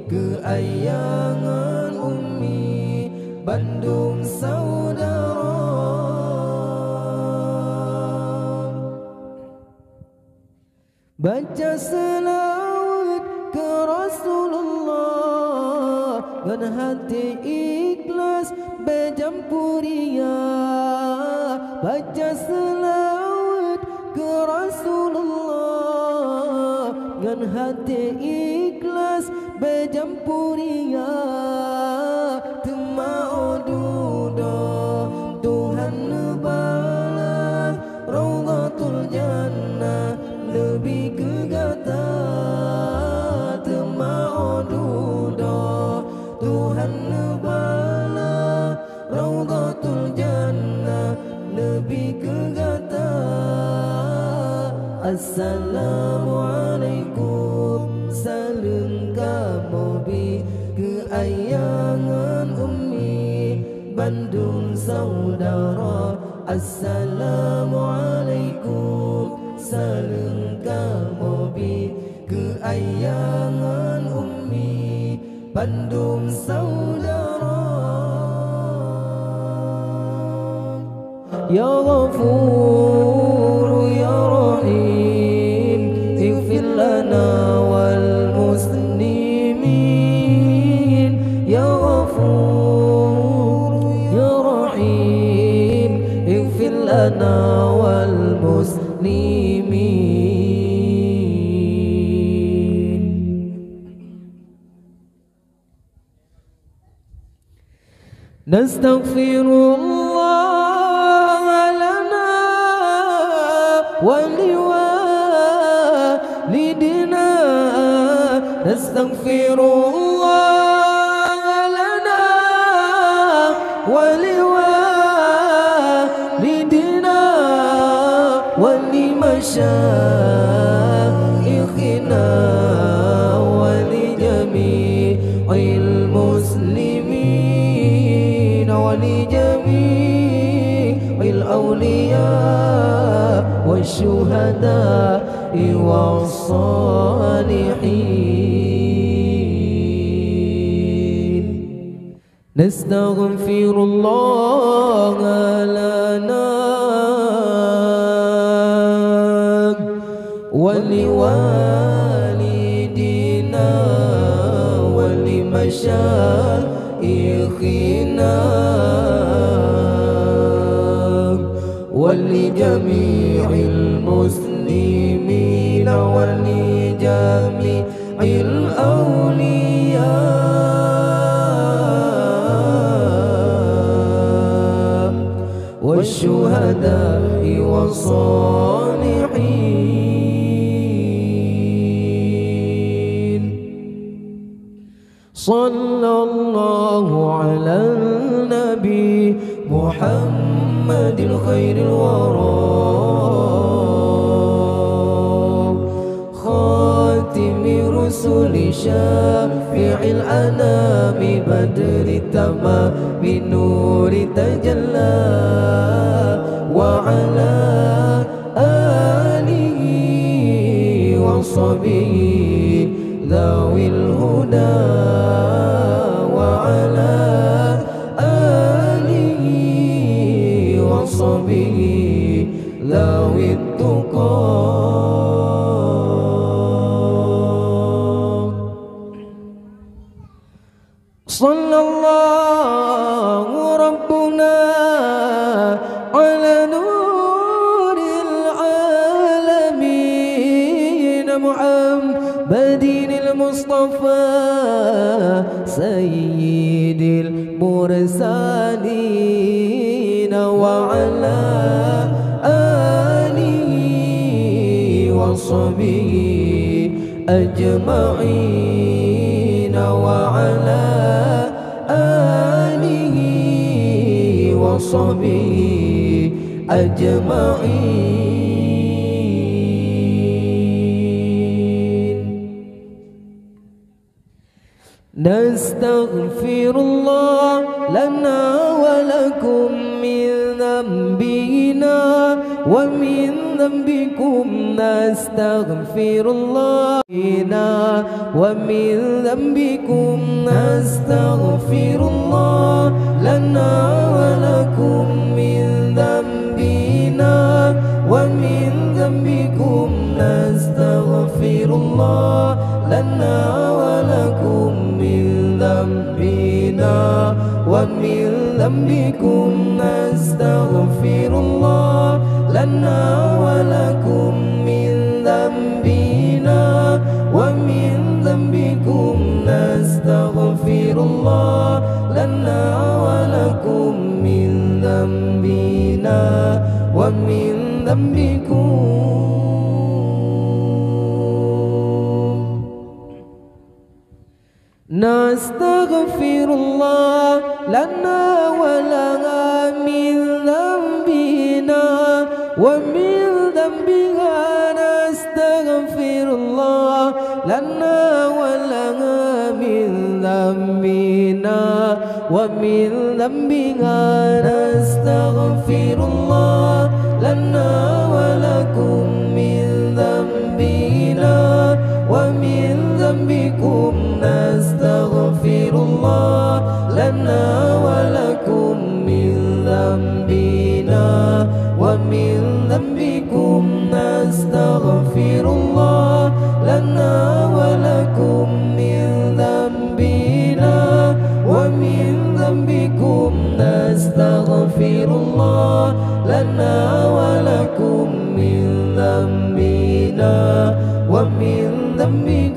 keayangan Umi Bandung saudara. Baca selawat ke Rasulullah dengan hati ikhlas bejampuria. Baca selawat ke Rasulullah dengan hati ikhlas bejampuria. Temau duda Tuhan nebala Rawdatul Jannah lebih kegata. Temau duda Tuhan nebala Rawdatul Jannah lebih kegata. Assalamualaikum salam kamu bi keayangan Umi Bandung saudara. Assalamualaikum salam kamu bi keayangan Umi Bandung saudara. Ya Ghafur ya Rahim ighfir lana wal muslimin. Ya Ghafur ya Rahim ighfir lana wal muslimin. Nastaghfirullah ولوالدنا نستغفر الله لنا ولوالدنا ولمشايخنا ولجميع المسلمين ولجميع الأولياء والشهداء والصالحين. نستغفر الله لنا ولوالدنا ولمشايخنا ولجميع المسلمين ولجميع الأولياء والشهداء والصالحين. صلى الله على النبي محمد خير الورى خاتم رسل شافع الأنام بدر التمام بنور تجلى وعلى آله وصحبه ذوي الهدى وعلى آله وصحبه ذوي التقى. صلى الله ربنا على نور العالمين محمد المصطفى سيد المرسلين وعلى آله وصحبه أجمعين وعلى آله وصحبه أجمعين. نستغفر الله لنا ولكم من ذنبنا ومن ذنبكم نستغفر الله ومن ذنبكم نستغفر الله لنا ولكم من ذنبنا ومن ذنبكم نستغفر الله لنا ولكم من ذنبنا ومن ذنبكم نستغفر الله لنا ولكم من ذنبنا ومن ذنبكم نستغفر الله لنا ولكم من ذنبنا ومن ذنبكم نستغفر الله لنا ولنا من ذنبنا ومن ذنبها نستغفر الله لنا ولنا من ذنبنا ومن ذنبها نستغفر الله لنا ولكم من ذنبنا ومن ذنبكم نستغفر الله لنا ولكم من ذنبنا ومن ذنبكم نستغفر الله لنا ولكم من ذنبنا ومن ذنبكم نستغفر الله لنا ولكم من ذنبنا ومن ذنبكم